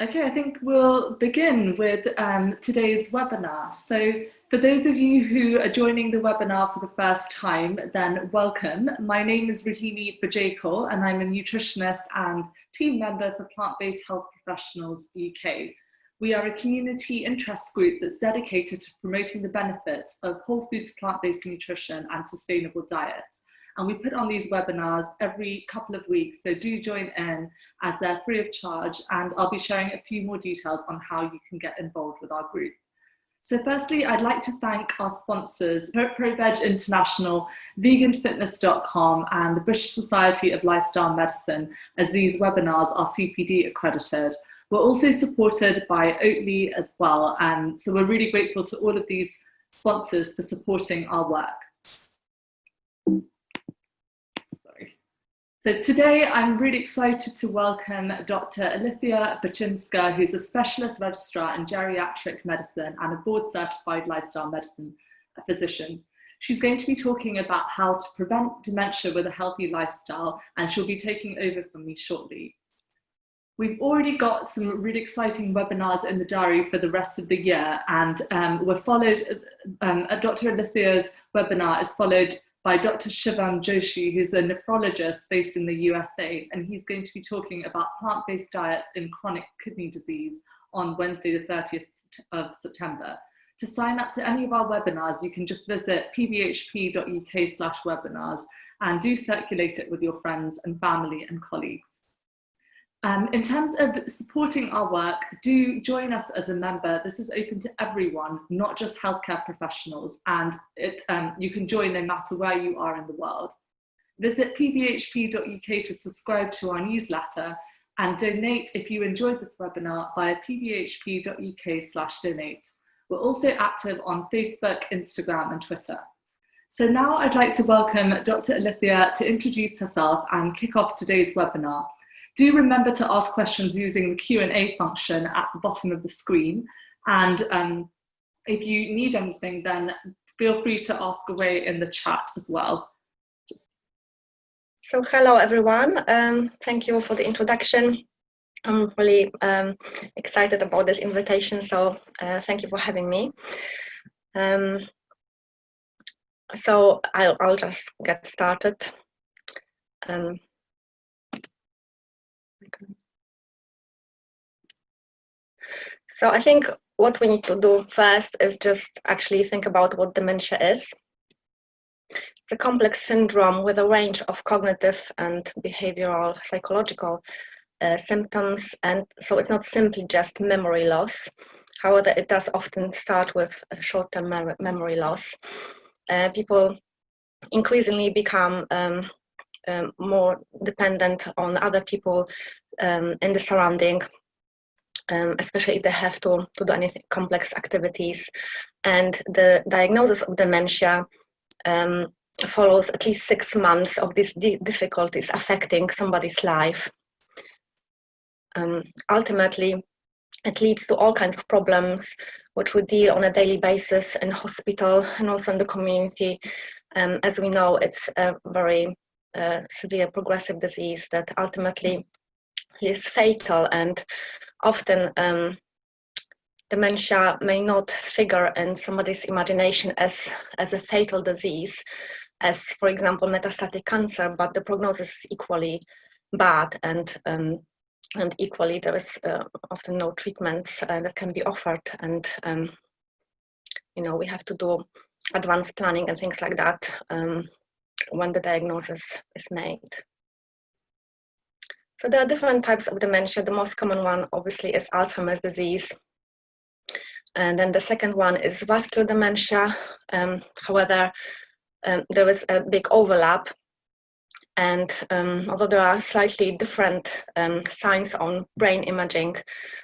Okay, I think we'll begin with today's webinar. So for those of you who are joining the webinar for the first time, then welcome. My name is Rahimi Bajekor and I'm a nutritionist and team member for Plant-Based Health Professionals UK. We are a community interest group that's dedicated to promoting the benefits of whole foods, plant-based nutrition and sustainable diets. And we put on these webinars every couple of weeks, so do join in as they're free of charge, and I'll be sharing a few more details on how you can get involved with our group. So firstly, I'd like to thank our sponsors, ProVeg International, veganfitness.com and the British Society of Lifestyle Medicine, as these webinars are CPD accredited. We're also supported by Oatly as well, and so we're really grateful to all of these sponsors for supporting our work. So today I'm really excited to welcome Dr. Alicja Baczynska, who's a specialist registrar in geriatric medicine and a board certified lifestyle medicine physician. She's going to be talking about how to prevent dementia with a healthy lifestyle, and she'll be taking over from me shortly. We've already got some really exciting webinars in the diary for the rest of the year, and we're followed, Dr. Alicya's webinar is followed by Dr. Shivam Joshi, who's a nephrologist based in the USA, and he's going to be talking about plant-based diets in chronic kidney disease on Wednesday, the 30th of September. To sign up to any of our webinars, you can just visit pbhp.uk/webinars and do circulate it with your friends and family and colleagues. In terms of supporting our work, do join us as a member. This is open to everyone, not just healthcare professionals, and you can join no matter where you are in the world. Visit pbhp.uk to subscribe to our newsletter and donate if you enjoyed this webinar via pbhp.uk/donate. We're also active on Facebook, Instagram and Twitter. So now I'd like to welcome Dr. Alicja to introduce herself and kick off today's webinar. Do remember to ask questions using the Q&A function at the bottom of the screen. And if you need anything, then feel free to ask away in the chat as well. So hello, everyone. Thank you for the introduction. I'm really excited about this invitation, so thank you for having me. So I'll just get started. So I think what we need to do first is just actually think about what dementia is. It's a complex syndrome with a range of cognitive and behavioral psychological symptoms, and so it's not simply just memory loss. However, it does often start with short-term memory loss. People increasingly become more dependent on other people in the surrounding, especially if they have to do anything complex activities. And the diagnosis of dementia follows at least 6 months of these difficulties affecting somebody's life. Ultimately, it leads to all kinds of problems which we deal on a daily basis in hospital and also in the community. As we know, it's a very severe progressive disease that ultimately is fatal, and often dementia may not figure in somebody's imagination as a fatal disease, as for example metastatic cancer, but the prognosis is equally bad, and equally there is often no treatments that can be offered, and you know, we have to do advanced planning and things like that when the diagnosis is made. So there are different types of dementia. The most common one obviously is Alzheimer's disease. And then the second one is vascular dementia. However, there is a big overlap. And although there are slightly different signs on brain imaging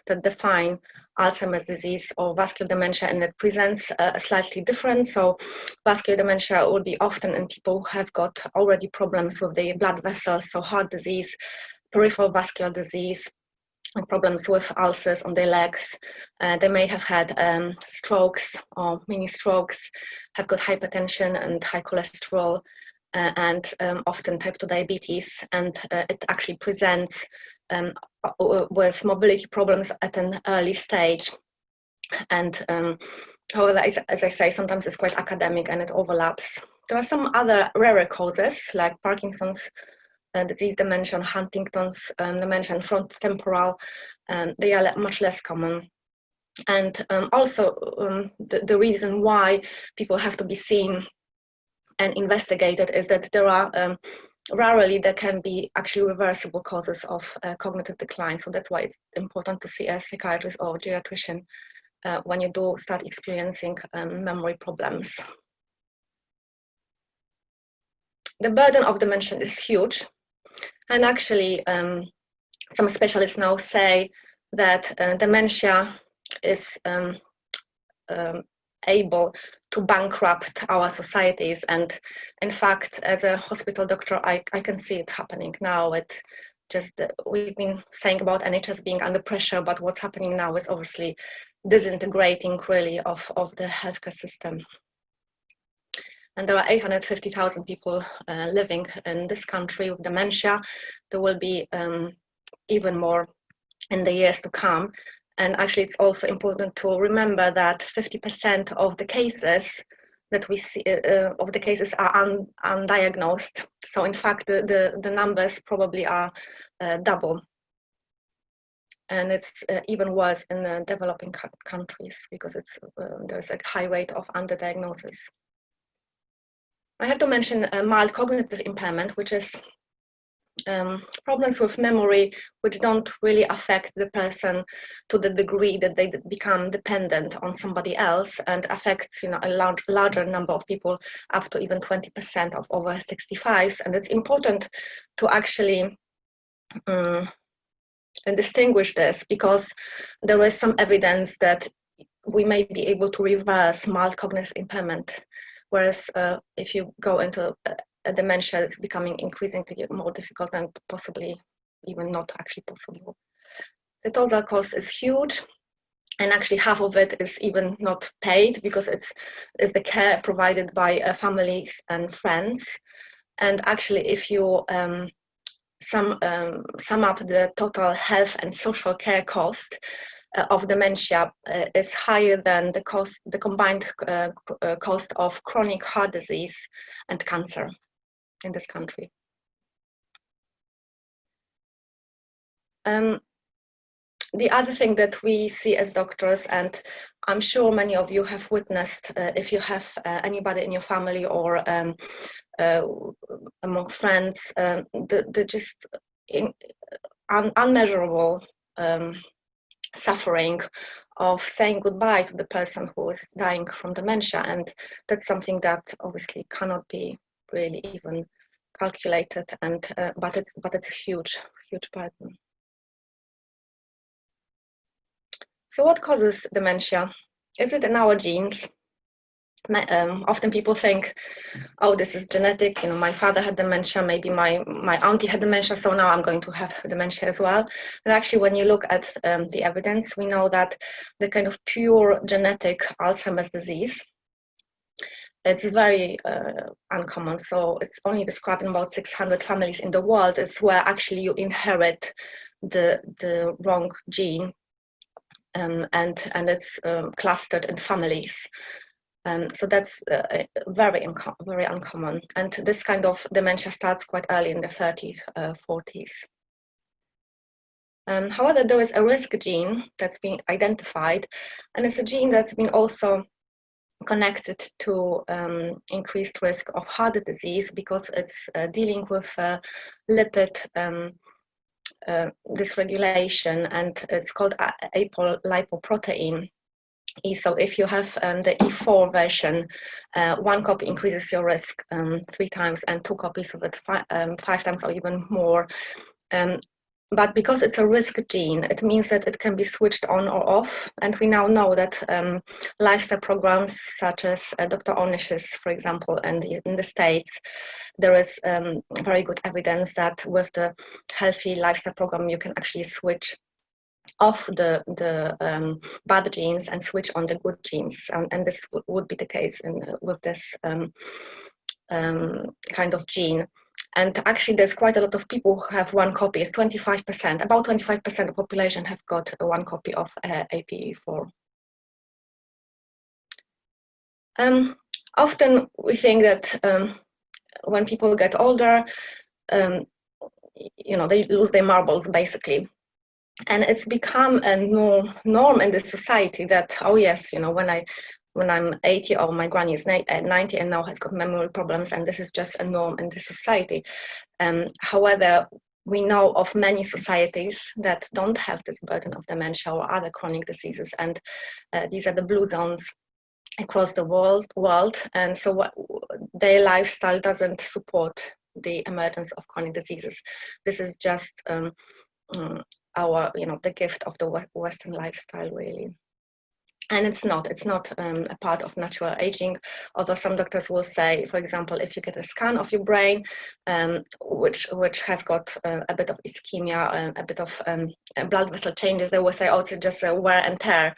that define Alzheimer's disease or vascular dementia, and it presents slightly different. So vascular dementia will be often in people who have got already problems with the blood vessels, so heart disease, peripheral vascular disease, and problems with ulcers on their legs. They may have had strokes or mini strokes, have got hypertension and high cholesterol, and often type 2 diabetes, and it actually presents with mobility problems at an early stage. And however, as I say, sometimes it's quite academic and it overlaps. There are some other rarer causes like Parkinson's disease dementia, Huntington's dementia, and frontotemporal. They are much less common. And also the reason why people have to be seen and investigated is that there are rarely there can be actually reversible causes of cognitive decline. So that's why it's important to see a psychiatrist or geriatrician when you do start experiencing memory problems. The burden of dementia is huge. And actually, some specialists now say that dementia is able to bankrupt our societies. And in fact, as a hospital doctor, I can see it happening now. It just, we've been saying about NHS being under pressure, but what's happening now is obviously disintegrating really of the healthcare system. And there are 850,000 people living in this country with dementia. There will be even more in the years to come. And actually, it's also important to remember that 50% of the cases that we see of the cases are undiagnosed. So in fact, the numbers probably are double. And it's even worse in the developing countries because it's there's a high rate of underdiagnosis. I have to mention mild cognitive impairment, which is problems with memory which don't really affect the person to the degree that they become dependent on somebody else, and affects, you know, a larger number of people, up to even 20% of over 65s. And it's important to actually distinguish this, because there is some evidence that we may be able to reverse mild cognitive impairment, whereas if you go into a dementia, it's becoming increasingly more difficult and possibly even not actually possible. The total cost is huge, and actually half of it is even not paid because it's the care provided by families and friends. And actually, if you sum up the total health and social care cost of dementia, is higher than the combined cost of chronic heart disease and cancer in this country. The other thing that we see as doctors, and I'm sure many of you have witnessed, if you have anybody in your family or among friends, the just unmeasurable suffering of saying goodbye to the person who is dying from dementia. And that's something that obviously cannot be really even calculated, and but it's huge burden. So what causes dementia? Is it in our genes? Often people think, oh, this is genetic, you know, my father had dementia, maybe my auntie had dementia, so now I'm going to have dementia as well. But actually, when you look at the evidence, we know that the kind of pure genetic Alzheimer's disease, it's very uncommon. So it's only described in about 600 families in the world. It's where actually you inherit the wrong gene, and it's clustered in families. So that's very uncommon. And this kind of dementia starts quite early in the 30s, 40s. However, there is a risk gene that's been identified, and it's a gene that's been also connected to increased risk of heart disease, because it's dealing with lipid dysregulation, and it's called apolipoprotein E. So if you have the E4 version, 1 copy increases your risk 3 times, and 2 copies of it 5 times or even more. But because it's a risk gene, it means that it can be switched on or off. And we now know that lifestyle programs such as Dr. Onish's, for example, and in the States, there is very good evidence that with the healthy lifestyle program, you can actually switch off the bad genes and switch on the good genes. And this would be the case with this kind of gene. And actually, there's quite a lot of people who have one copy. It's 25%. About 25% of the population have got one copy of APE4. Often we think that when people get older, they lose their marbles, basically. And it's become a norm in the society that, oh yes, when I'm 80, or my granny is 90 and now has got memory problems, and this is just a norm in the society. However, we know of many societies that don't have this burden of dementia or other chronic diseases, and these are the blue zones across the world, and so their lifestyle doesn't support the emergence of chronic diseases. This is just the gift of the Western lifestyle, really. And it's not a part of natural aging, although some doctors will say, for example, if you get a scan of your brain, which has got a bit of ischemia, a bit of blood vessel changes, they will say, oh, it's just a wear and tear.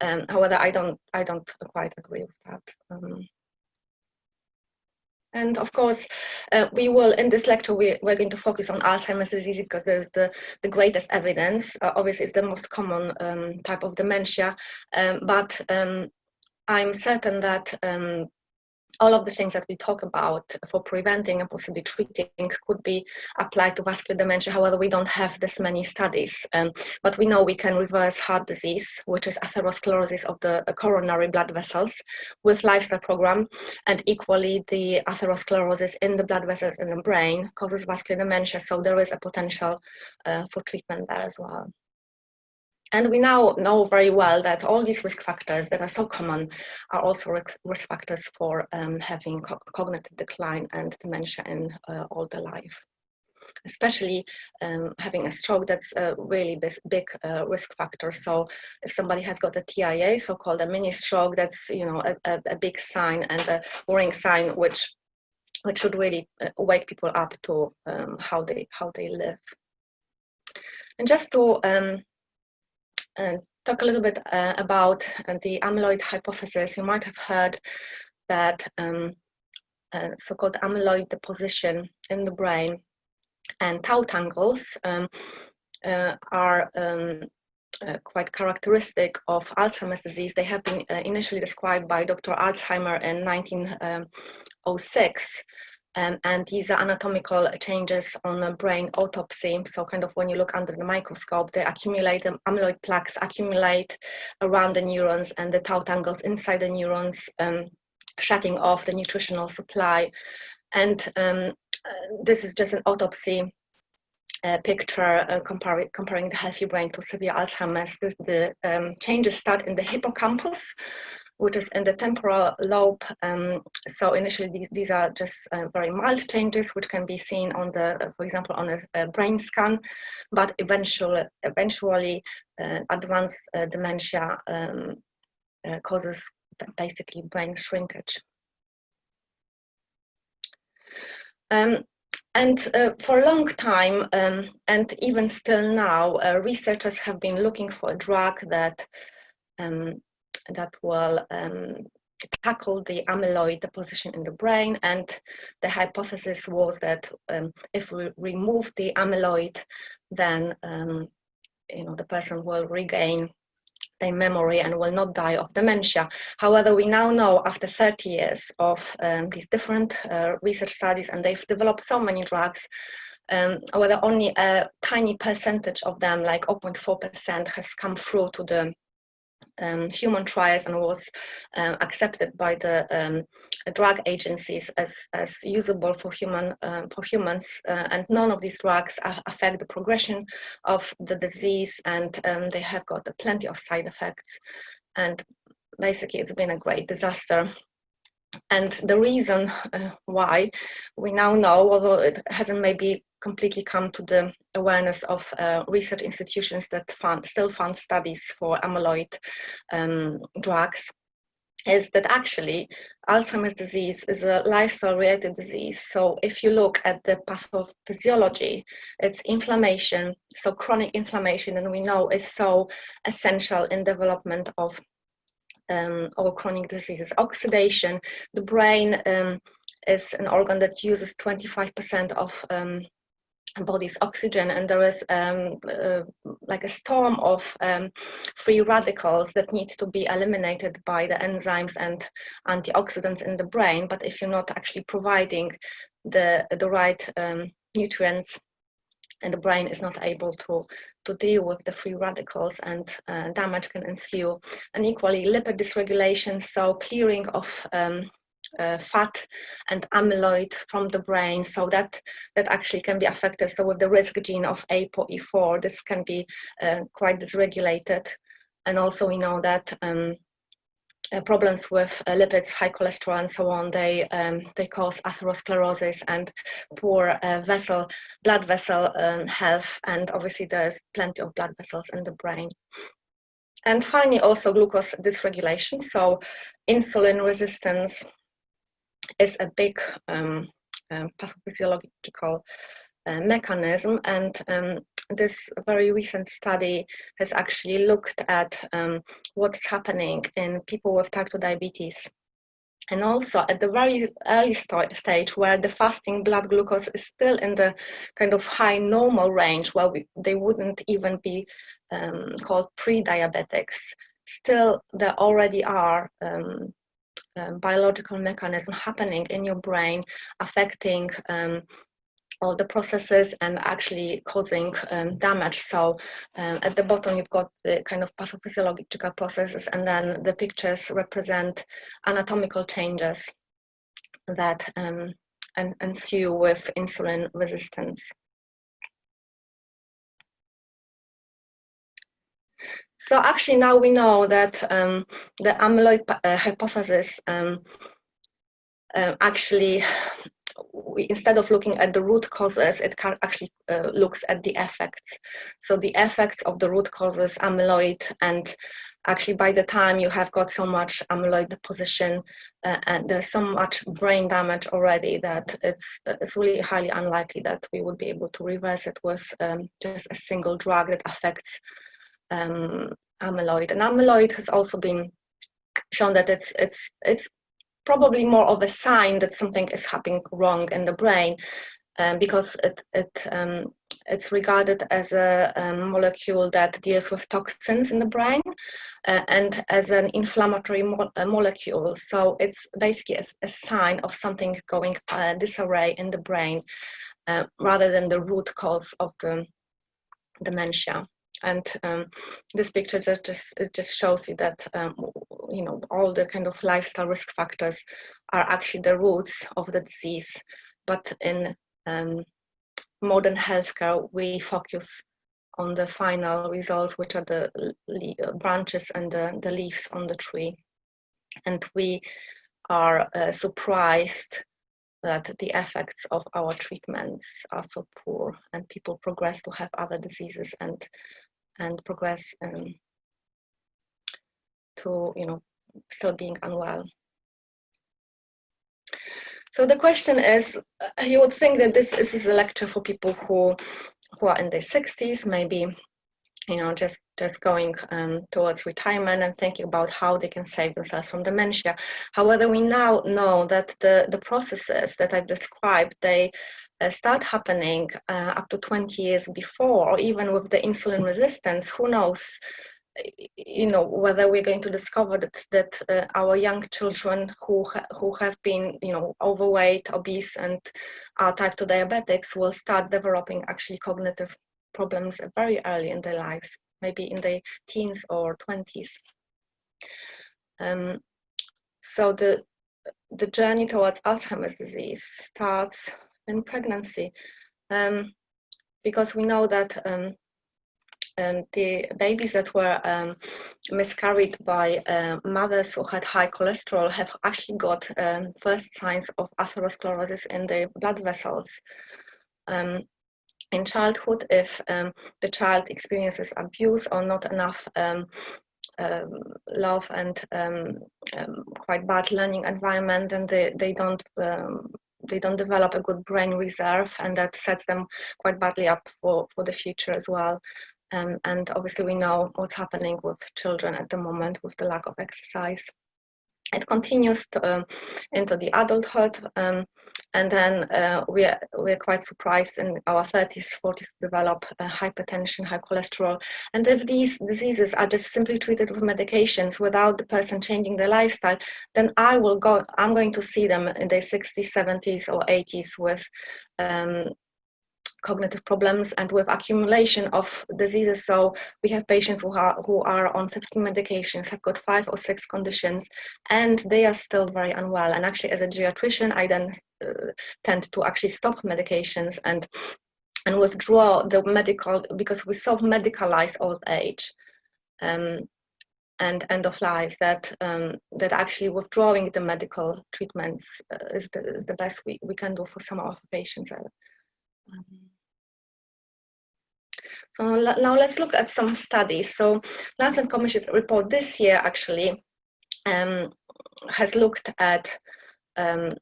However, I don't quite agree with that. And of course, we will, in this lecture, we're going to focus on Alzheimer's disease because there's the greatest evidence. Obviously, it's the most common type of dementia, but I'm certain that all of the things that we talk about for preventing and possibly treating could be applied to vascular dementia. However, we don't have this many studies, but we know we can reverse heart disease, which is atherosclerosis of the coronary blood vessels, with lifestyle program, and equally the atherosclerosis in the blood vessels in the brain causes vascular dementia, so there is a potential for treatment there as well. And we now know very well that all these risk factors that are so common are also risk factors for having cognitive decline and dementia in older life. Especially having a stroke, that's a really big risk factor. So if somebody has got a TIA, so-called a mini stroke, that's a big sign and a worrying sign, which should really wake people up to how they live. And just to talk a little bit about the amyloid hypothesis. You might have heard that so-called amyloid deposition in the brain and tau tangles are quite characteristic of Alzheimer's disease. They have been initially described by Dr. Alzheimer in 1906. And these are anatomical changes on a brain autopsy. So kind of when you look under the microscope, they accumulate, the amyloid plaques accumulate around the neurons and the tau tangles inside the neurons, shutting off the nutritional supply. And this is just an autopsy picture comparing the healthy brain to severe Alzheimer's. The changes start in the hippocampus, which is in the temporal lobe. So initially, these are just very mild changes, which can be seen on for example, on a brain scan, but eventually advanced dementia causes basically brain shrinkage. And for a long time, and even still now, researchers have been looking for a drug that will tackle the amyloid deposition in the brain. And the hypothesis was that if we remove the amyloid, then the person will regain their memory and will not die of dementia. However, we now know after 30 years of these different research studies, and they've developed so many drugs, whether only a tiny percentage of them, like 0.4%, has come through to the human trials and was accepted by the drug agencies as usable for humans, and none of these drugs affect the progression of the disease, and they have got plenty of side effects, and basically it's been a great disaster. And the reason why, we now know, although it hasn't maybe completely come to the awareness of research institutions that still fund studies for amyloid drugs, is that actually Alzheimer's disease is a lifestyle-related disease. So if you look at the pathophysiology, it's inflammation, so chronic inflammation, and we know is so essential in development of or chronic diseases. Oxidation, the brain is an organ that uses 25% of body's oxygen, and there is like a storm of free radicals that need to be eliminated by the enzymes and antioxidants in the brain. But if you're not actually providing the right nutrients, and the brain is not able to deal with the free radicals, and damage can ensue. And equally, lipid dysregulation, so clearing of fat and amyloid from the brain, so that actually can be affected. So with the risk gene of ApoE4, this can be quite dysregulated. And also we know that problems with lipids, high cholesterol, and so on, they cause atherosclerosis and poor blood vessel health, and obviously there's plenty of blood vessels in the brain. And finally, also glucose dysregulation, so insulin resistance is a big pathophysiological mechanism, and this very recent study has actually looked at what's happening in people with type 2 diabetes, and also at the very early stage where the fasting blood glucose is still in the kind of high normal range, where they wouldn't even be called pre-diabetics. Still, there already are biological mechanism happening in your brain, affecting all the processes and actually causing damage. So at the bottom you've got the kind of pathophysiological processes, and then the pictures represent anatomical changes that ensue with insulin resistance. So actually now we know that the amyloid hypothesis actually, instead of looking at the root causes, it can actually looks at the effects. So the effects of the root causes, amyloid, and actually by the time you have got so much amyloid deposition and there's so much brain damage already, that it's really highly unlikely that we would be able to reverse it with just a single drug that affects amyloid. And amyloid has also been shown that it's probably more of a sign that something is happening wrong in the brain, because it's regarded as a molecule that deals with toxins in the brain and as an inflammatory molecule. So it's basically a sign of something going disarray in the brain rather than the root cause of the dementia. And this picture just shows you that you know, all the kind of lifestyle risk factors are actually the roots of the disease. But in modern healthcare, we focus on the final results, which are the branches and the leaves on the tree. And we are surprised that the effects of our treatments are so poor, and people progress to have other diseases and progress to, you know, still being unwell. So the question is, you would think that this is a lecture for people who are in their 60s, maybe, you know, just going towards retirement and thinking about how they can save themselves from dementia. However, we now know that the processes that I've described, they start happening up to 20 years before, or even with the insulin resistance. Who knows, you know, whether we're going to discover that our young children who have been, you know, overweight, obese, and are type 2 diabetics will start developing actually cognitive problems very early in their lives, maybe in their teens or 20s. So the journey towards Alzheimer's disease starts in pregnancy, because we know that the babies that were miscarried by mothers who had high cholesterol have actually got first signs of atherosclerosis in their blood vessels. In childhood, if the child experiences abuse or not enough love and quite bad learning environment, then they don't develop a good brain reserve, and that sets them quite badly up for the future as well. And obviously we know what's happening with children at the moment with the lack of exercise. It continues into the adulthood, and then we're quite surprised in our 30s, 40s to develop hypertension, high cholesterol. And if these diseases are just simply treated with medications without the person changing their lifestyle, then I'm going to see them in their 60s, 70s, or 80s with cognitive problems and with accumulation of diseases. So we have patients who are on 15 medications, have got 5 or 6 conditions, and they are still very unwell. And actually, as a geriatrician, I then tend to actually stop medications and withdraw the medical, because we so medicalize old age and end of life, that that actually withdrawing the medical treatments is the best we can do for some of our patients. So now let's look at some studies. So Lancet Commission report this year actually has looked at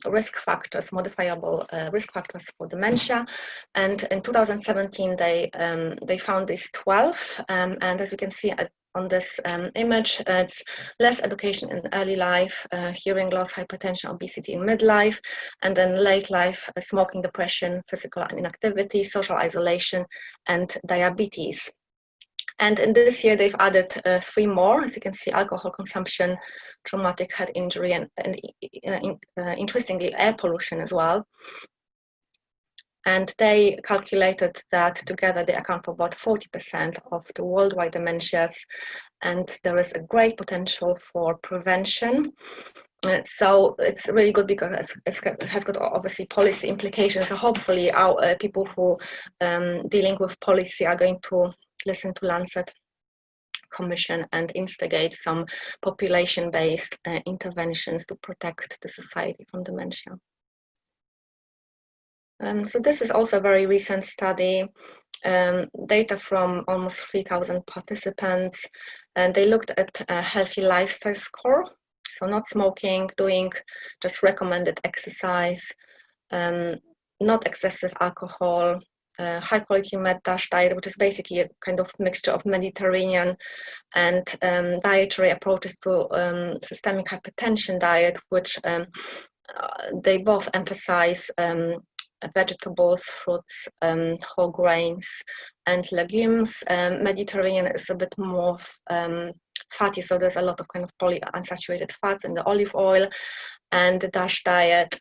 risk factors, modifiable risk factors for dementia, and in 2017 they found these 12, and as you can see on this image, it's less education in early life, hearing loss, hypertension, obesity in midlife, and then late life, smoking, depression, physical inactivity, social isolation, and diabetes. And in this year, they've added 3 more. As you can see, alcohol consumption, traumatic head injury, and interestingly, air pollution as well. And they calculated that together they account for about 40% of the worldwide dementias, and there is a great potential for prevention. So it's really good because it has got obviously policy implications. So hopefully our people who dealing with policy are going to listen to Lancet Commission and instigate some population-based interventions to protect the society from dementia. So this is also a very recent study, data from almost 3,000 participants, and they looked at a healthy lifestyle score. So not smoking, doing just recommended exercise, not excessive alcohol, high quality med-dash diet, which is basically a kind of mixture of Mediterranean and dietary approaches to systemic hypertension diet, which they both emphasize vegetables, fruits, whole grains, and legumes. Mediterranean is a bit more fatty, so there's a lot of kind of polyunsaturated fats in the olive oil, and the DASH diet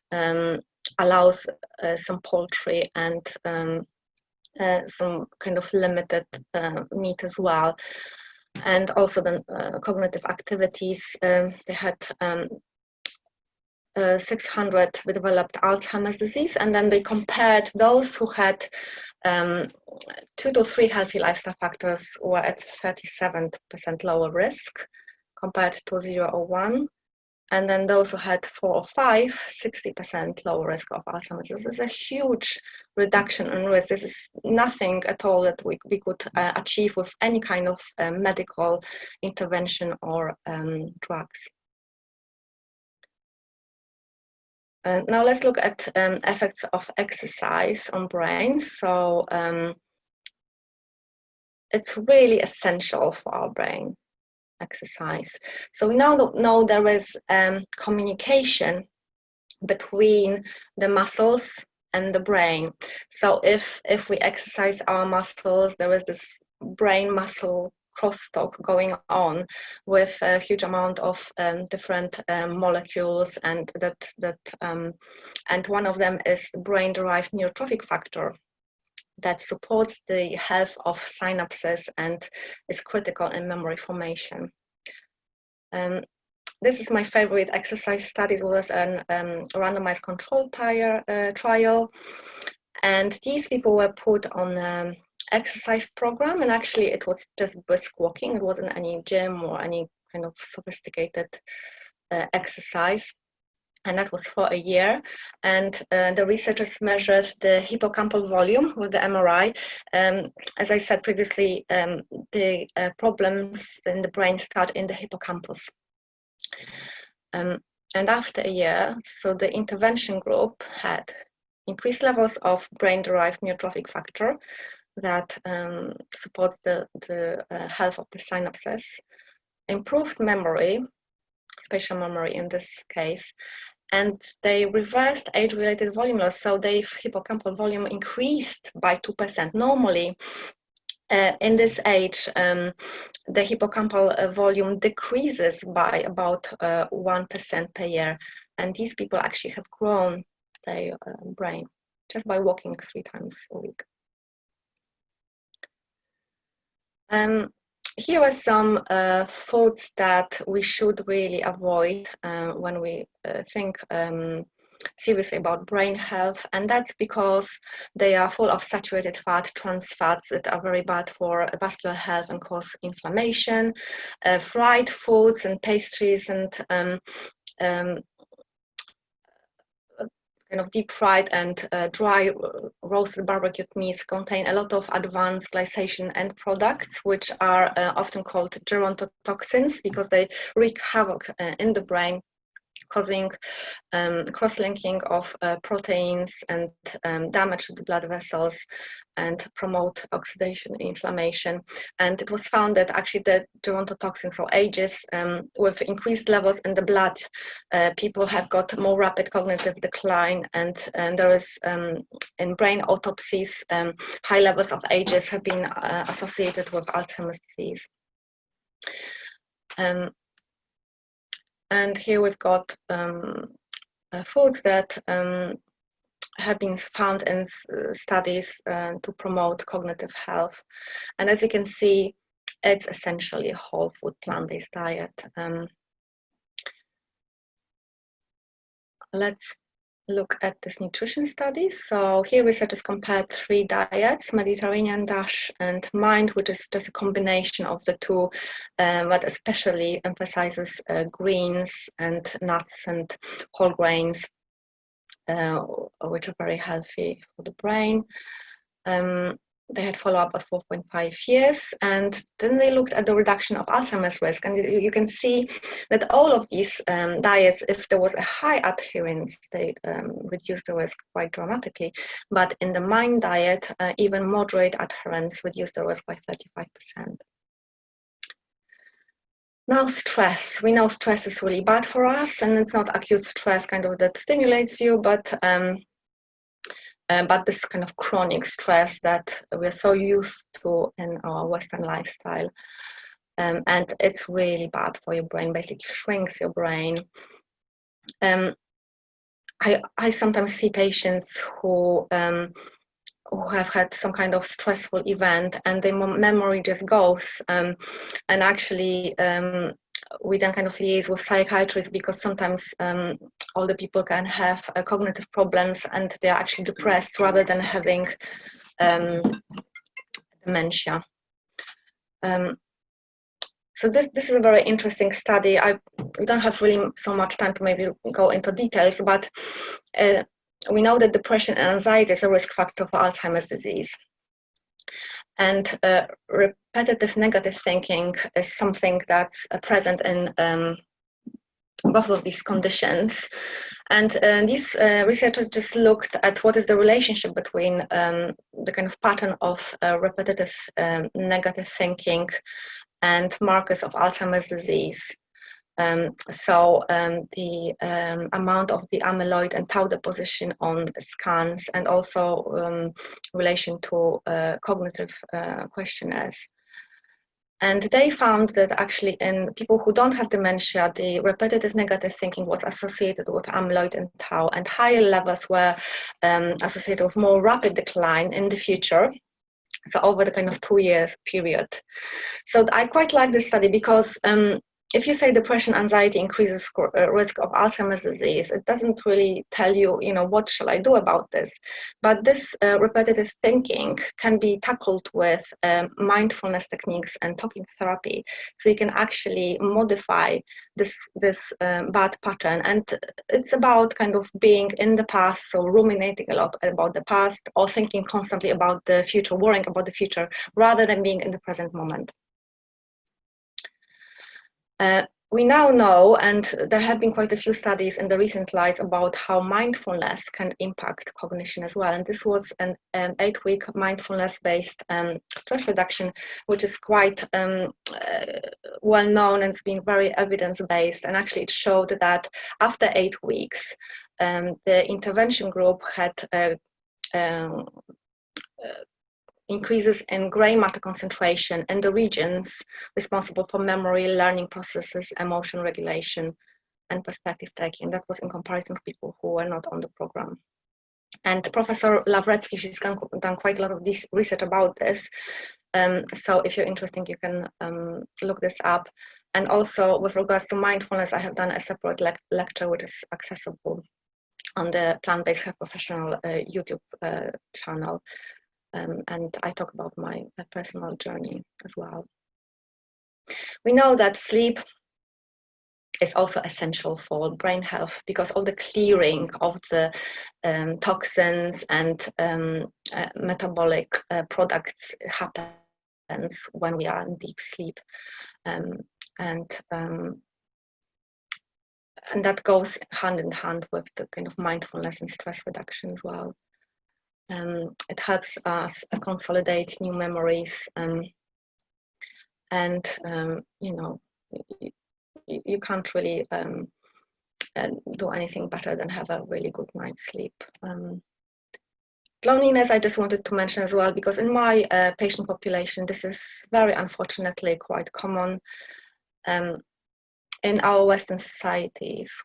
allows some poultry and some kind of limited meat as well. And also the cognitive activities, they had 600 who developed Alzheimer's disease, and then they compared those who had 2 to 3 healthy lifestyle factors were at 37% lower risk compared to 0 or 1. And then those who had 4 or 5, 60% lower risk of Alzheimer's. This is a huge reduction in risk. This is nothing at all that we could achieve with any kind of medical intervention or drugs. Now let's look at effects of exercise on brains. So it's really essential for our brain, exercise. So we now know there is communication between the muscles and the brain. So if we exercise our muscles, there is this brain muscle crosstalk going on with a huge amount of different molecules, and and one of them is brain-derived neurotrophic factor that supports the health of synapses and is critical in memory formation. This is my favorite exercise study. It was a randomized controlled trial, and these people were put on exercise program, and actually it was just brisk walking. It wasn't any gym or any kind of sophisticated exercise, and that was for a year. And the researchers measured the hippocampal volume with the MRI. As I said previously, the problems in the brain start in the hippocampus. And after a year, so the intervention group had increased levels of brain-derived neurotrophic factor that supports the health of the synapses, improved memory, spatial memory in this case. And they reversed age-related volume loss, so the hippocampal volume increased by 2%. Normally, in this age, the hippocampal volume decreases by about 1% per year. And these people actually have grown their brain just by walking 3 times a week. Here are some foods that we should really avoid when we think seriously about brain health, and that's because they are full of saturated fat, trans fats that are very bad for vascular health and cause inflammation. Fried foods and pastries and kind of deep fried and dry roasted barbecued meats contain a lot of advanced glycation end products, which are often called gerontotoxins because they wreak havoc in the brain, causing cross-linking of proteins and damage to the blood vessels and promote oxidation inflammation. And it was found that actually the gerontotoxins or ages with increased levels in the blood, people have got more rapid cognitive decline, and there is in brain autopsies, high levels of ages have been associated with Alzheimer's disease. And here we've got foods that have been found in studies to promote cognitive health. And as you can see, it's essentially a whole food plant-based diet. Let's look at this nutrition study. So here researchers compared 3 diets, Mediterranean, DASH, and MIND, which is just a combination of the 2, but especially emphasizes greens and nuts and whole grains, which are very healthy for the brain. They had follow-up at 4.5 years, and then they looked at the reduction of Alzheimer's risk. And you can see that all of these diets, if there was a high adherence, they reduced the risk quite dramatically. But in the MIND diet, even moderate adherence reduced the risk by 35%. Now stress. We know stress is really bad for us, and it's not acute stress kind of that stimulates you, but this kind of chronic stress that we're so used to in our Western lifestyle. And it's really bad for your brain, basically shrinks your brain. I sometimes see patients who have had some kind of stressful event and their memory just goes. And actually, we then kind of liaise with psychiatrists because sometimes older people can have cognitive problems and they're actually depressed rather than having dementia. So this is a very interesting study. We don't have really so much time to maybe go into details, but we know that depression and anxiety is a risk factor for Alzheimer's disease. And repetitive negative thinking is something that's present in both of these conditions. And these researchers just looked at what is the relationship between the kind of pattern of repetitive negative thinking and markers of Alzheimer's disease. The amount of the amyloid and tau deposition on scans, and also relation to cognitive questionnaires. And they found that actually in people who don't have dementia, the repetitive negative thinking was associated with amyloid and tau, and higher levels were associated with more rapid decline in the future. So over the kind of 2 years period. So I quite like this study because if you say depression, anxiety increases risk of Alzheimer's disease, it doesn't really tell you, what shall I do about this? But this repetitive thinking can be tackled with mindfulness techniques and talking therapy. So you can actually modify this bad pattern. And it's about kind of being in the past, so ruminating a lot about the past, or thinking constantly about the future, worrying about the future, rather than being in the present moment. we now know, and there have been quite a few studies in the recent lives about how mindfulness can impact cognition as well. And this was an 8-week mindfulness-based stress reduction, which is quite well known and it's been very evidence-based. And actually it showed that after 8 weeks, the intervention group had increases in gray matter concentration in the regions responsible for memory, learning processes, emotion regulation, and perspective taking. That was in comparison to people who were not on the program. And Professor Lawrecki, she's done quite a lot of this research about this. So if you're interested, you can look this up. And also with regards to mindfulness, I have done a separate lecture which is accessible on the Plant-Based Health Professional YouTube channel. And I talk about my personal journey as well. We know that sleep is also essential for brain health because all the clearing of the toxins and metabolic products happens when we are in deep sleep. And that goes hand in hand with the kind of mindfulness and stress reduction as well. It helps us consolidate new memories, and you know, you can't really do anything better than have a really good night's sleep. Loneliness, I just wanted to mention as well, because in my patient population, this is very unfortunately quite common. In our Western societies,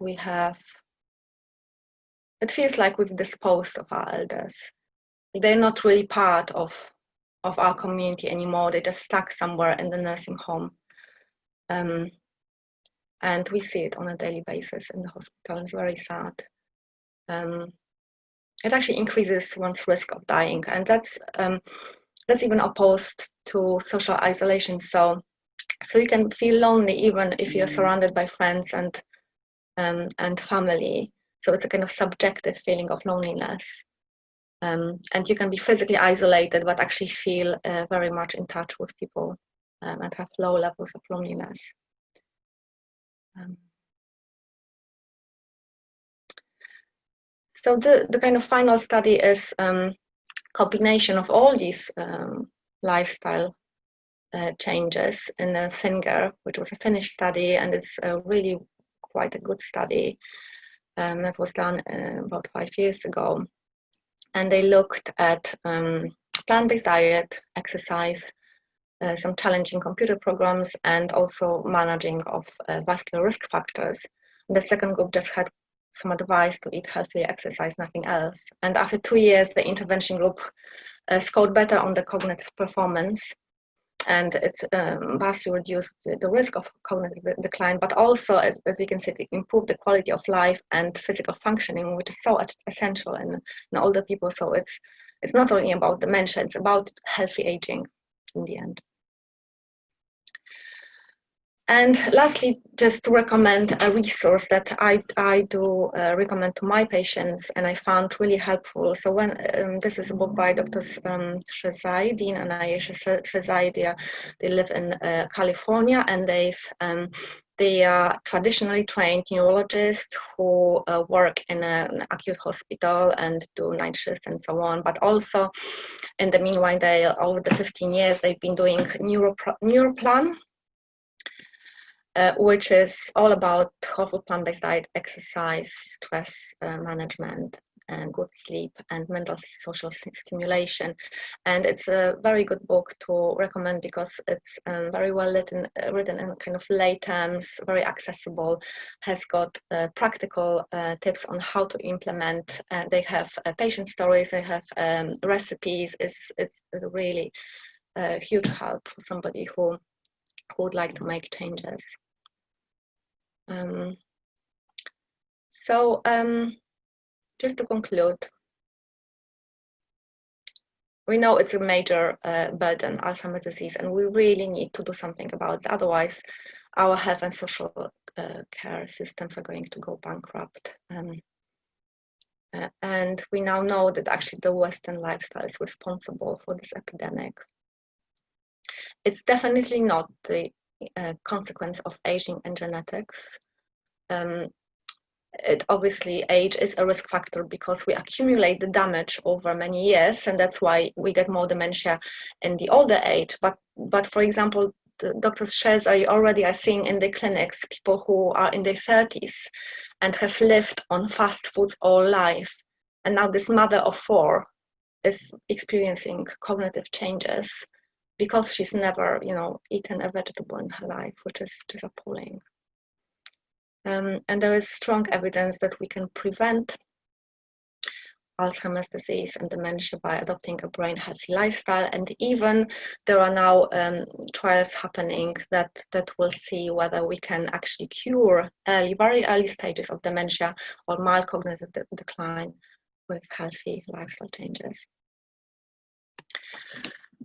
it feels like we've disposed of our elders. They're not really part of our community anymore. They're just stuck somewhere in the nursing home. And we see it on a daily basis in the hospital. It's very sad. It actually increases one's risk of dying, and that's even opposed to social isolation. So you can feel lonely even if you're surrounded by friends and family. So it's a kind of subjective feeling of loneliness. And you can be physically isolated, but actually feel very much in touch with people and have low levels of loneliness. So the kind of final study is combination of all these lifestyle changes in a finger, which was a Finnish study, and it's really quite a good study. That was done about 5 years ago. And they looked at plant-based diet, exercise, some challenging computer programs, and also managing of vascular risk factors. And the second group just had some advice to eat healthy, exercise, nothing else. And after 2 years, the intervention group scored better on the cognitive performance, and it's vastly reduced the risk of cognitive decline, but also, as you can see, it improved the quality of life and physical functioning, which is so essential in older people. So it's not only about dementia, it's about healthy aging in the end. And lastly, just to recommend a resource that I do recommend to my patients, and I found really helpful. So when this is a book by Drs. Shezai, Dean and Ayesha Shezai. They live in California, and they are traditionally trained neurologists who work in an acute hospital and do night shifts and so on. But also, in the meanwhile, over the 15 years, they've been doing Neuroplan, which is all about whole plant-based diet, exercise, stress management, and good sleep, and mental social stimulation. And it's a very good book to recommend because it's very well written in kind of lay terms, very accessible, has got practical tips on how to implement. They have patient stories, they have recipes. It's really a huge help for somebody who would like to make changes. Just to conclude, we know it's a major burden, Alzheimer's disease, and we really need to do something about it. Otherwise, our health and social care systems are going to go bankrupt. And we now know that actually the Western lifestyle is responsible for this epidemic. It's definitely not the consequence of aging and genetics. It obviously, age is a risk factor because we accumulate the damage over many years, and that's why we get more dementia in the older age. But for example, the doctors shares I already are seeing in the clinics people who are in their 30s and have lived on fast foods all life, and now this mother of 4 is experiencing cognitive changes because she's never, eaten a vegetable in her life, which is just appalling. And there is strong evidence that we can prevent Alzheimer's disease and dementia by adopting a brain healthy lifestyle. And even there are now trials happening that will see whether we can actually cure very early stages of dementia or mild cognitive decline with healthy lifestyle changes.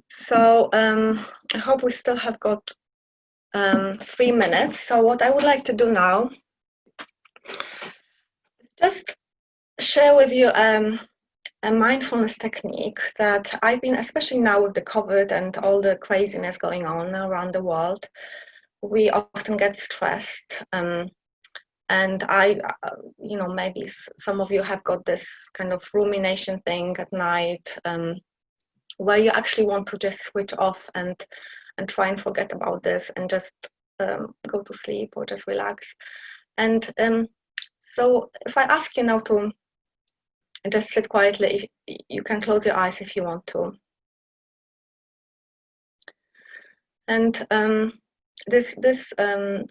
So I hope we still have got 3 minutes. So what I would like to do now is just share with you a mindfulness technique that I've been, especially now with the COVID and all the craziness going on around the world, we often get stressed. And maybe some of you have got this kind of rumination thing at night where you actually want to just switch off and try and forget about this and just go to sleep or just relax. And so if I ask you now to just sit quietly, you can close your eyes if you want to. And this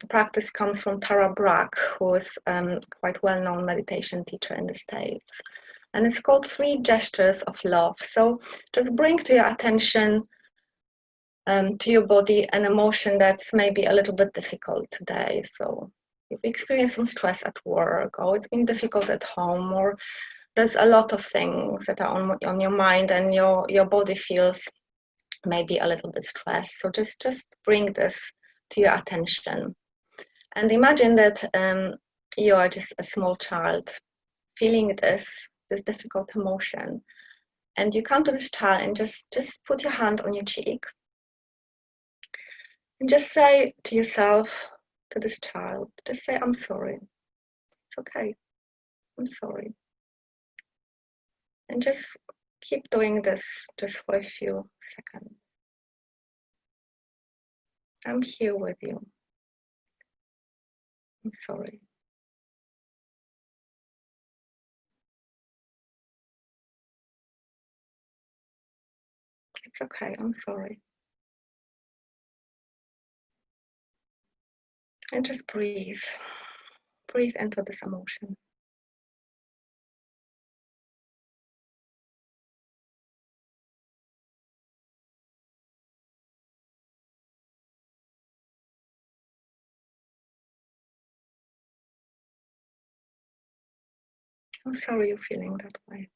practice comes from Tara Brach, who is quite well-known meditation teacher in the States. And it's called 3 Gestures of Love. So just bring to your attention, to your body, an emotion that's maybe a little bit difficult today. So if you experience some stress at work, or it's been difficult at home, or there's a lot of things that are on your mind and your body feels maybe a little bit stressed. So just bring this to your attention. And imagine that you are just a small child feeling this difficult emotion. And you come to this child and just put your hand on your cheek. And just say to yourself, to this child, just say, I'm sorry. It's okay. I'm sorry. And just keep doing this just for a few seconds. I'm here with you. I'm sorry. It's okay. I'm sorry. And just breathe. Breathe into this emotion. I'm sorry you're feeling that way.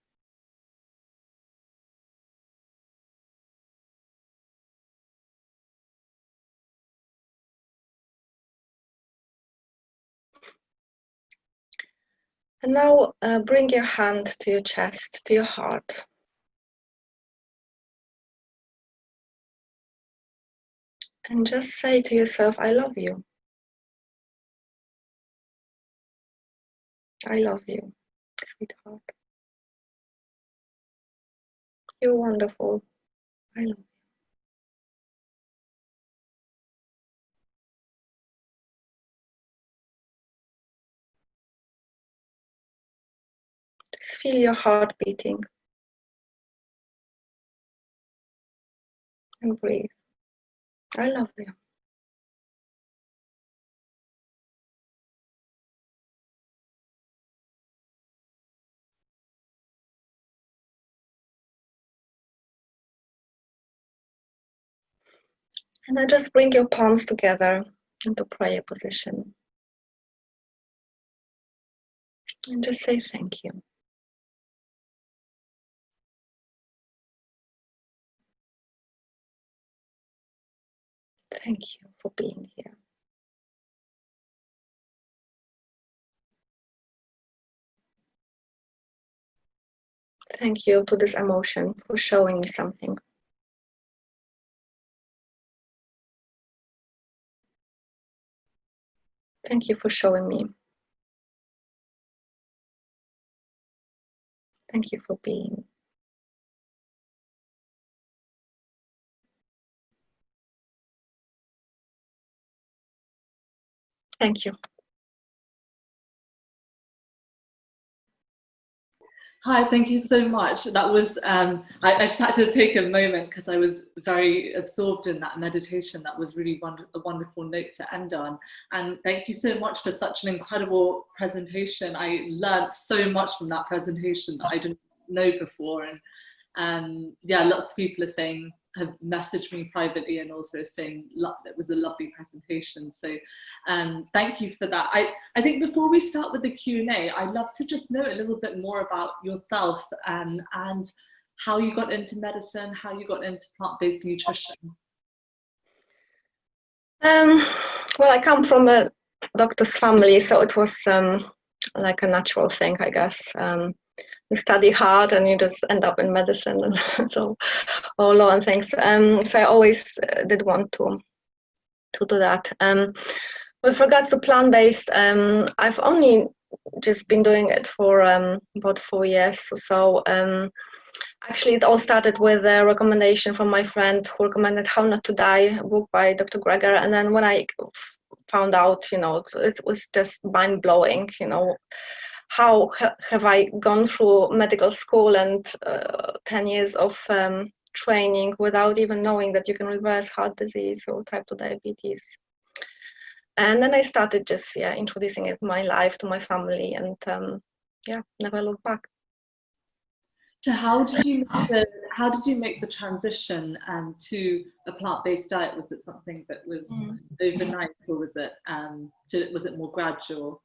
And now bring your hand to your chest, to your heart. And just say to yourself, I love you. I love you, sweetheart. You're wonderful. I love you. Just feel your heart beating. And breathe. I love you. And then just bring your palms together into prayer position. And just say thank you. Thank you for being here. Thank you to this emotion for showing me something. Thank you for showing me. Thank you for being. Thank you. Hi, thank you so much. That was, I just had to take a moment because I was very absorbed in that meditation. That was really a wonderful note to end on. And thank you so much for such an incredible presentation. I learned so much from that presentation that I didn't know before. And yeah, lots of people are saying, have messaged me privately and also saying it was a lovely presentation. So thank you for that. I think before we start with the Q&A, I'd love to just know a little bit more about yourself and how you got into medicine, how you got into plant-based nutrition. Well, I come from a doctor's family, so it was like a natural thing, I guess. You study hard and you just end up in medicine and so all law and things. So I always did want to do that. With regards to plant-based, I've only just been doing it for about 4 years or so. Actually, it all started with a recommendation from my friend who recommended How Not to Die, a book by Dr. Greger. And then when I found out, it was just mind-blowing, how have I gone through medical school and 10 years of training without even knowing that you can reverse heart disease or type 2 diabetes. And then I started just introducing it in my life to my family, and never looked back. So how did you make the transition to a plant-based diet? Was it something that was overnight, or was it more gradual?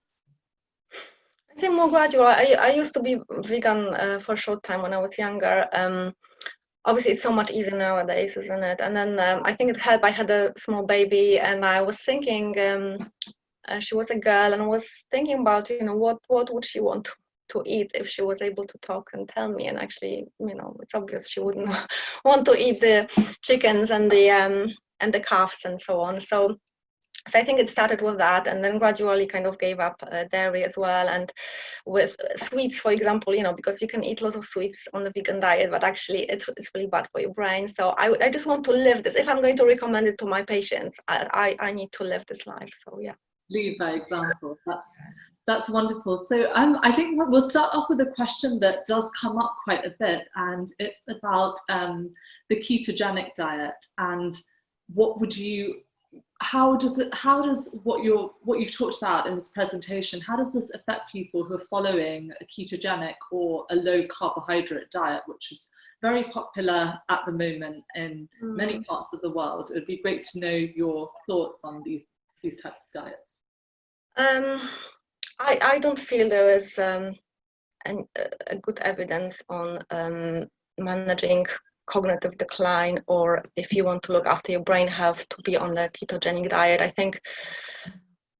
I think more gradual. I used to be vegan for a short time when I was younger. Obviously, it's so much easier nowadays, isn't it? And then I think it helped. I had a small baby, and I was thinking she was a girl, and I was thinking about what would she want to eat if she was able to talk and tell me. And actually, it's obvious she wouldn't want to eat the chickens and the calves and so on. So I think it started with that, and then gradually kind of gave up dairy as well. And with sweets, for example, because you can eat lots of sweets on the vegan diet, but actually it's really bad for your brain. So I just want to live this. If I'm going to recommend it to my patients, I need to live this life. So yeah. Lead by example. That's wonderful. So I think we'll start off with a question that does come up quite a bit, and it's about the ketogenic diet and how does what you've talked about in this presentation, how does this affect people who are following a ketogenic or a low carbohydrate diet, which is very popular at the moment in many parts of the world? It would be great to know your thoughts on these types of diets. I don't feel there is a good evidence on managing cognitive decline, or if you want to look after your brain health, to be on the ketogenic diet. I think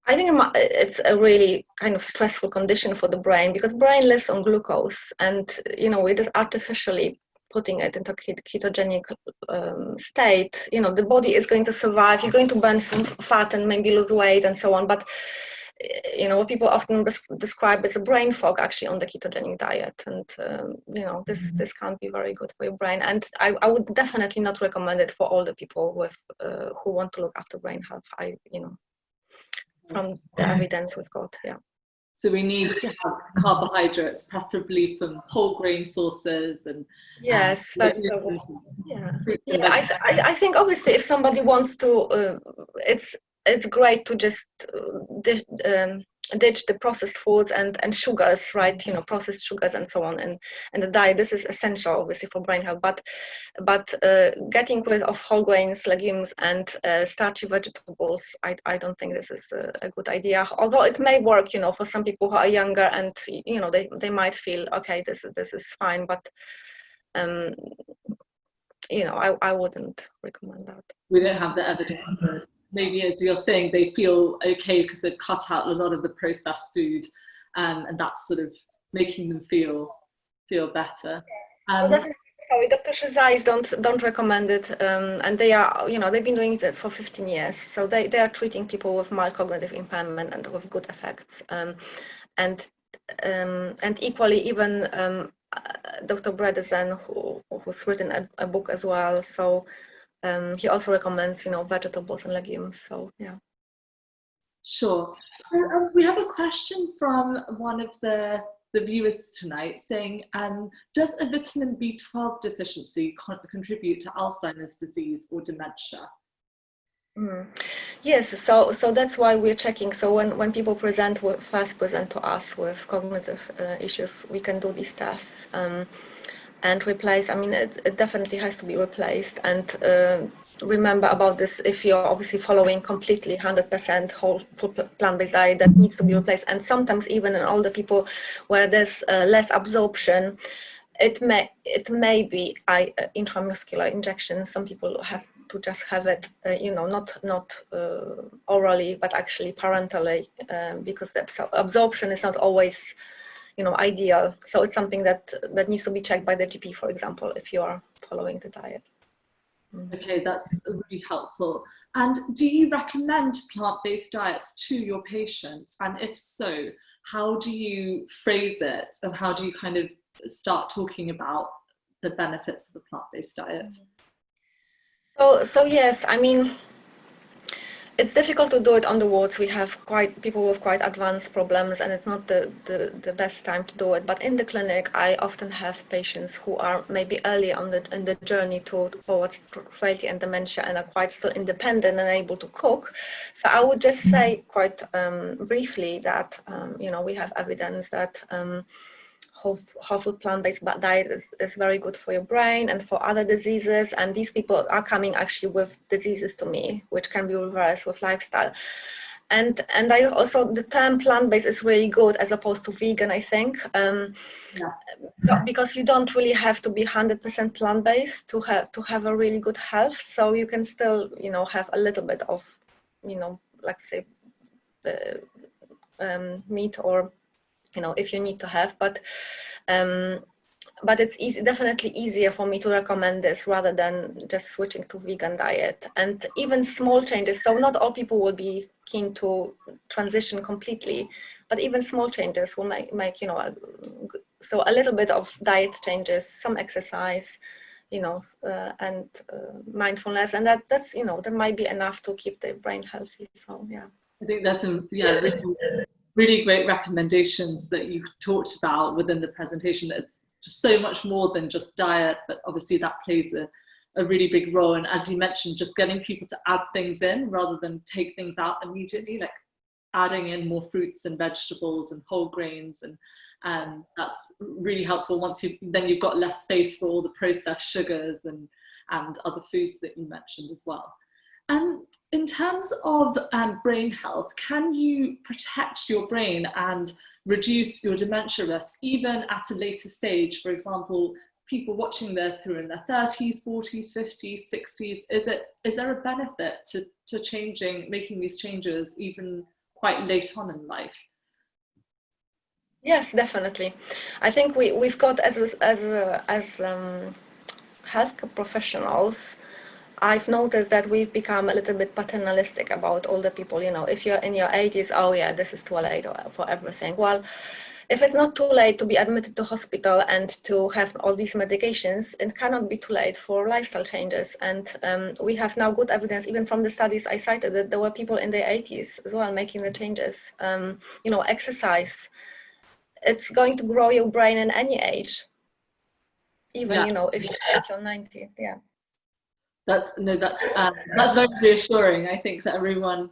it's a really kind of stressful condition for the brain, because brain lives on glucose, and we're just artificially putting it into ketogenic state. The body is going to survive. You're going to burn some fat and maybe lose weight and so on, but what people often describe as a brain fog actually on the ketogenic diet, and this can't be very good for your brain. And I would definitely not recommend it for all the people with who want to look after brain health. From the evidence we've got, yeah. So we need to have carbohydrates, preferably from whole grain sources, and yes, vegetables. I think obviously if somebody wants to, it's great to just ditch the processed foods and sugars, right? Processed sugars and so on, and the diet. This is essential, obviously, for brain health. But getting rid of whole grains, legumes, and starchy vegetables, I don't think this is a good idea. Although it may work, for some people who are younger, and they might feel okay, this is fine, but I wouldn't recommend that. We don't have the evidence for it. Maybe, as you're saying, they feel okay because they've cut out a lot of the processed food, and that's sort of making them feel better. So definitely Sorry, Dr. Shazais don't recommend it, and they are, they've been doing it for 15 years, so they are treating people with mild cognitive impairment and with good effects, and equally even Dr. Bredesen, who's written a book as well, so he also recommends, vegetables and legumes. So yeah. Sure. We have a question from one of the viewers tonight saying, does a vitamin B12 deficiency contribute to Alzheimer's disease or dementia? Yes, so that's why we're checking. So when people first present to us with cognitive issues, we can do these tests and replace. I mean, it definitely has to be replaced. And remember about this: if you're obviously following completely 100% whole full plant-based diet, that needs to be replaced. And sometimes even in older people where there's less absorption, it may be intramuscular injections. Some people have to just have it, not orally, but actually parentally, because the absorption is not always, ideal. So it's something that needs to be checked by the GP, for example, if you are following the diet. Okay, that's really helpful. And do you recommend plant-based diets to your patients? And if so, how do you phrase it, and how do you kind of start talking about the benefits of a plant-based diet? So yes, I mean, it's difficult to do it on the wards. We have people with quite advanced problems, and it's not the best time to do it. But in the clinic, I often have patients who are maybe early in the journey towards frailty and dementia, and are quite still independent and able to cook. So I would just say quite briefly that we have evidence that whole food plant-based diet is very good for your brain and for other diseases, and these people are coming actually with diseases to me which can be reversed with lifestyle. And I also, the term plant-based is really good as opposed to vegan, I think, because you don't really have to be 100% plant-based to have a really good health. So you can still have a little bit of let's say meat, or if you need to have, but it's definitely easier for me to recommend this rather than just switching to vegan diet. And even small changes, so not all people will be keen to transition completely, but even small changes will make so a little bit of diet changes, some exercise, and mindfulness, and that's that might be enough to keep the brain healthy. So yeah, I think there's some really great recommendations that you talked about within the presentation. It's just so much more than just diet, but obviously that plays a really big role. And as you mentioned, just getting people to add things in rather than take things out immediately, like adding in more fruits and vegetables and whole grains, and that's really helpful. Once you've got less space for all the processed sugars and other foods that you mentioned as well. In terms of brain health, can you protect your brain and reduce your dementia risk even at a later stage? For example, people watching this who are in their 30s, 40s, 50s, 60s, is there a benefit to making these changes even quite late on in life? Yes, definitely. I think we've got as healthcare professionals, I've noticed that we've become a little bit paternalistic about older people. If you're in your 80s, oh yeah, this is too late for everything. Well, if it's not too late to be admitted to hospital and to have all these medications, it cannot be too late for lifestyle changes. And we have now good evidence, even from the studies I cited, that there were people in their 80s as well making the changes. Exercise, it's going to grow your brain in any age, even if you're 80 or 90. Yeah. That's very reassuring. I think that everyone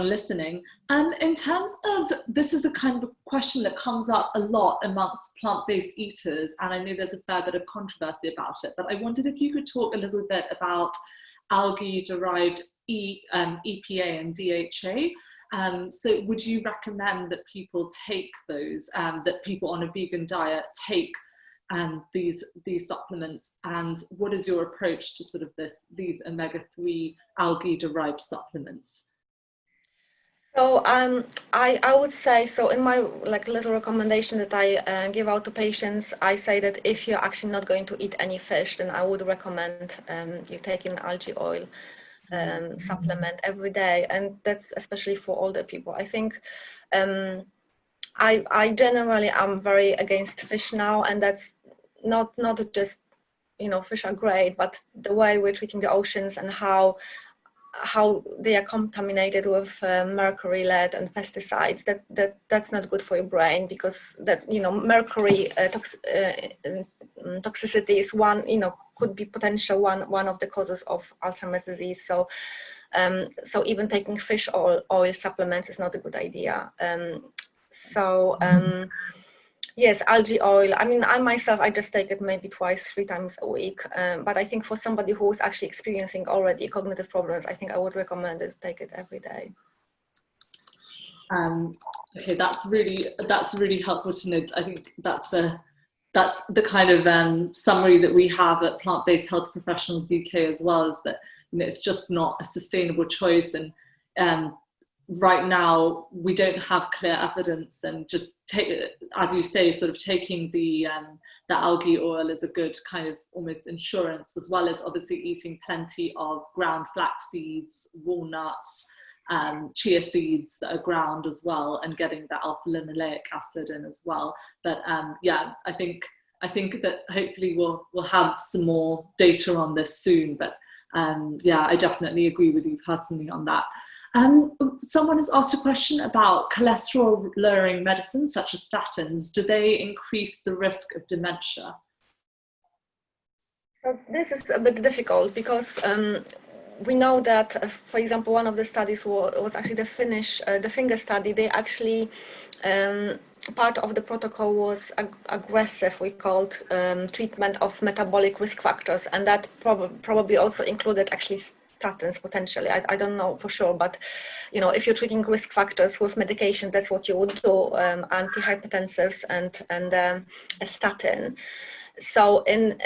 listening. And in terms of, this is a kind of a question that comes up a lot amongst plant-based eaters, and I know there's a fair bit of controversy about it, but I wondered if you could talk a little bit about algae-derived EPA and DHA. So would you recommend that people take those, that people on a vegan diet take these supplements, and what is your approach to sort of these omega-3 algae-derived supplements? So I would say, so in my like little recommendation that I give out to patients, I say that if you're actually not going to eat any fish, then I would recommend you taking algae oil supplement every day, and that's especially for older people. I think I generally am very against fish now, and that's not just, you know, fish are great, but the way we're treating the oceans and how they are contaminated with mercury, lead, and pesticides. That's not good for your brain, because that, you know, mercury toxicity is one, you know, could be potential one of the causes of Alzheimer's disease. So so even taking fish oil supplements is not a good idea. Yes, algae oil. I mean, I myself, I just take it maybe 2-3 times a week. But I think for somebody who is actually experiencing already cognitive problems, I think I would recommend it to take it every day. Okay, that's really helpful to know. I think that's the kind of summary that we have at Plant-Based Health Professionals UK as well, is that, you know, it's just not a sustainable choice, and right now we don't have clear evidence, and just as you say, sort of taking the algae oil is a good kind of almost insurance, as well as obviously eating plenty of ground flax seeds, walnuts, chia seeds that are ground as well, and getting that alpha linoleic acid in as well. But yeah, I think that hopefully we'll have some more data on this soon. But yeah, I definitely agree with you personally on that. Someone has asked a question about cholesterol lowering medicines such as statins. Do they increase the risk of dementia? So this is a bit difficult, because we know that, for example, one of the studies was actually the finger study. They actually, part of the protocol was aggressive, we called treatment of metabolic risk factors, and that probably also included actually statins potentially. I don't know for sure, but, you know, if you're treating risk factors with medication, that's what you would do, antihypertensives and a statin. So in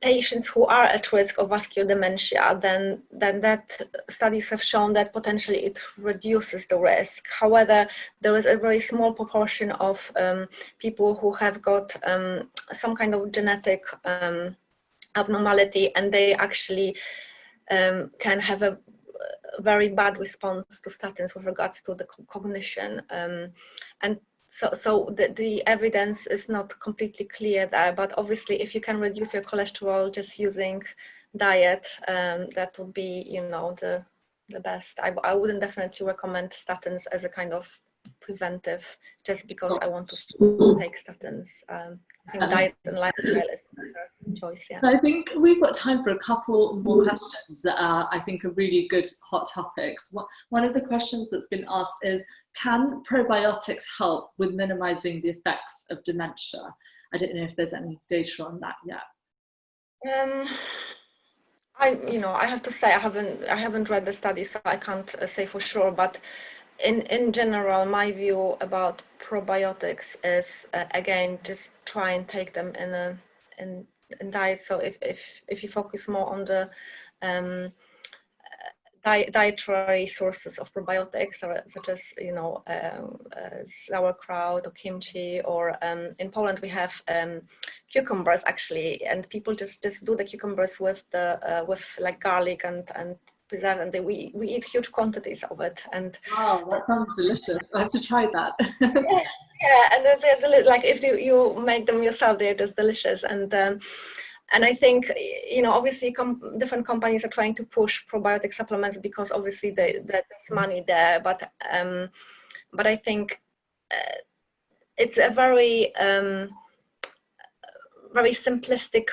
patients who are at risk of vascular dementia, then that studies have shown that potentially it reduces the risk. However, there is a very small proportion of people who have got some kind of genetic abnormality, and they actually can have a very bad response to statins with regards to the cognition. And so the evidence is not completely clear there, but obviously if you can reduce your cholesterol just using diet, that would be, you know, the best. I wouldn't definitely recommend statins as a kind of preventive, just because I want to take statins. I think diet and lifestyle is a better choice. Yeah. I think we've got time for a couple more questions that are, I think, are really good hot topics. One of the questions that's been asked is, can probiotics help with minimizing the effects of dementia? I don't know if there's any data on that yet. I have to say I haven't read the study, so I can't say for sure. But in general, my view about probiotics is again, just try and take them in diet. So if you focus more on the dietary sources of probiotics, such as, you know, sauerkraut or kimchi, or in Poland we have cucumbers actually, and people just do the cucumbers with like garlic and preserve, and we eat huge quantities of it. And wow, that sounds delicious. I have to try that. yeah, and they're like, if you make them yourself, they're just delicious. And I think, you know, obviously different companies are trying to push probiotic supplements, because obviously there's money there. But I think it's a very very simplistic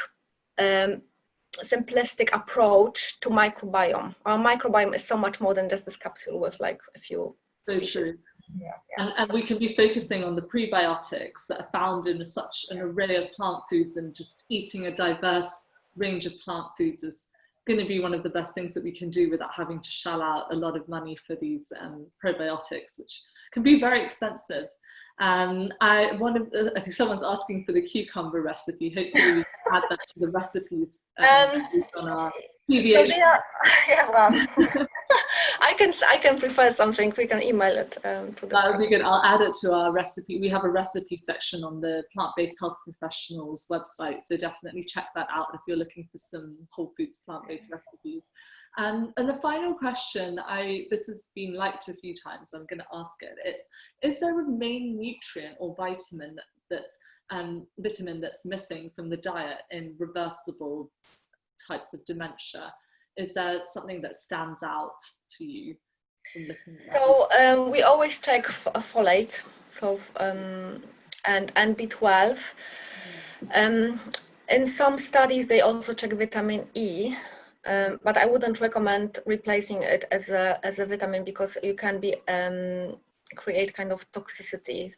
approach to microbiome. Our microbiome is so much more than just this capsule with like a few species. True. Yeah. And we can be focusing on the prebiotics that are found in such an array of plant foods, and just eating a diverse range of plant foods is going to be one of the best things that we can do without having to shell out a lot of money for these probiotics, which can be very expensive. I think someone's asking for the cucumber recipe. Hopefully we can add that to the recipes on our PBH. So well, I can prepare something. We can email it to the. That would be good. I'll add it to our recipe. We have a recipe section on the Plant-Based Health Professionals website, so definitely check that out if you're looking for some whole foods plant-based recipes. And the final question, this has been liked a few times, so I'm going to ask it. Is there a main nutrient or vitamin that's missing from the diet in reversible types of dementia? Is there something that stands out to you in looking at that? So we always check folate, so and B12. In some studies, they also check vitamin E, but I wouldn't recommend replacing it as a vitamin, because you can be create kind of toxicity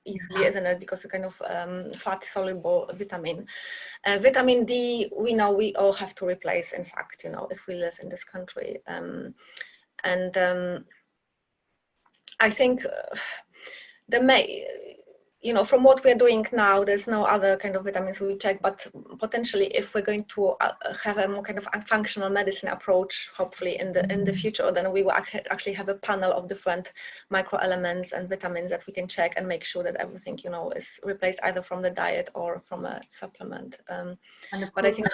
easily, isn't it? Because it's kind of fat soluble vitamin. Vitamin D, we know we all have to replace, in fact, if we live in this country. I think from what we're doing now, there's no other kind of vitamins we check, but potentially if we're going to have a more kind of a functional medicine approach, hopefully in the future, then we will actually have a panel of different microelements and vitamins that we can check and make sure that everything, is replaced either from the diet or from a supplement. But I think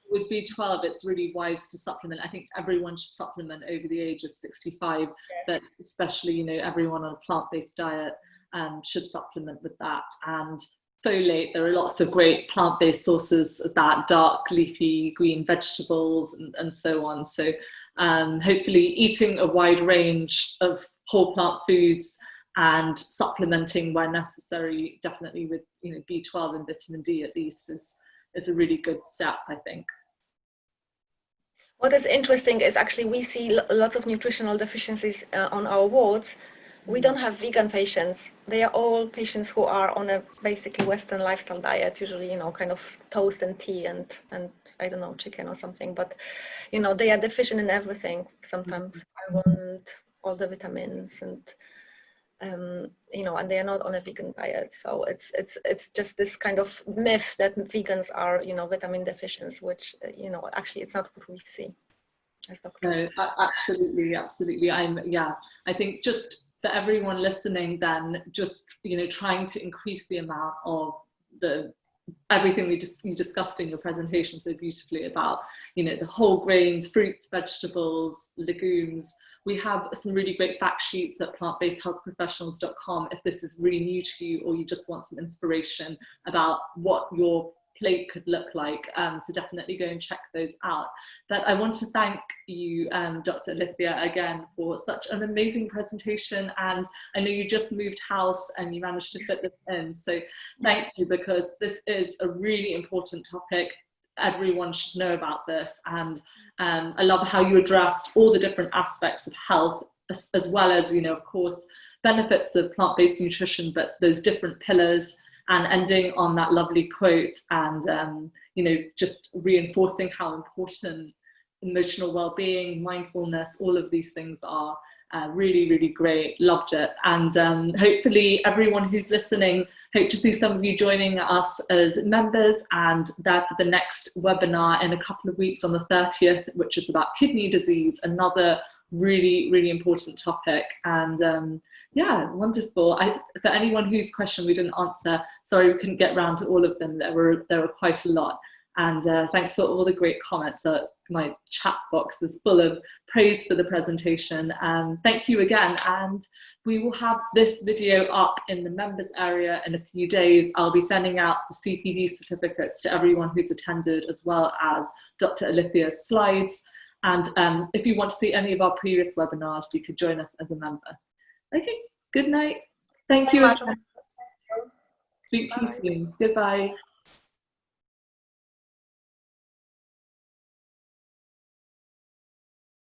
with B12, it's really wise to supplement. I think everyone should supplement over the age of 65, yes. But especially, everyone on a plant-based diet should supplement with that. And folate, there are lots of great plant-based sources of that, dark leafy green vegetables and so on. So hopefully eating a wide range of whole plant foods and supplementing where necessary, definitely with B12 and vitamin D at least, is a really good step, I think. What is interesting is actually we see lots of nutritional deficiencies on our wards. We don't have vegan patients. They are all patients who are on a basically Western lifestyle diet, usually, kind of toast and tea and I don't know, chicken or something. But, they are deficient in everything. Sometimes iron, all the vitamins, and and they are not on a vegan diet. So it's just this kind of myth that vegans are, vitamin deficient, which, actually it's not what we see as doctors. No, absolutely. I think just for everyone listening, then just trying to increase the amount of everything you discussed in your presentation so beautifully about the whole grains, fruits, vegetables, legumes. We have some really great fact sheets at plantbasedhealthprofessionals.com if this is really new to you or you just want some inspiration about what your plate could look like, so definitely go and check those out. But I want to thank you, Dr. Alicja, again for such an amazing presentation, and I know you just moved house and you managed to fit this in, so thank you, because this is a really important topic. Everyone should know about this, and I love how you addressed all the different aspects of health, as well as, of course, benefits of plant-based nutrition, but those different pillars, and ending on that lovely quote, and just reinforcing how important emotional well-being, mindfulness, all of these things are. Really, really great. Loved it. And hopefully everyone who's listening, hope to see some of you joining us as members, and there for the next webinar in a couple of weeks on the 30th, which is about kidney disease, another really, really important topic. And yeah, wonderful. For anyone whose question we didn't answer, sorry we couldn't get around to all of them. There were quite a lot. And thanks for all the great comments. My chat box is full of praise for the presentation. Thank you again. And we will have this video up in the members area in a few days. I'll be sending out the CPD certificates to everyone who's attended, as well as Dr. Alicya's slides. And if you want to see any of our previous webinars, you could join us as a member. Okay, good night. Thank you. Speak to you soon. Goodbye.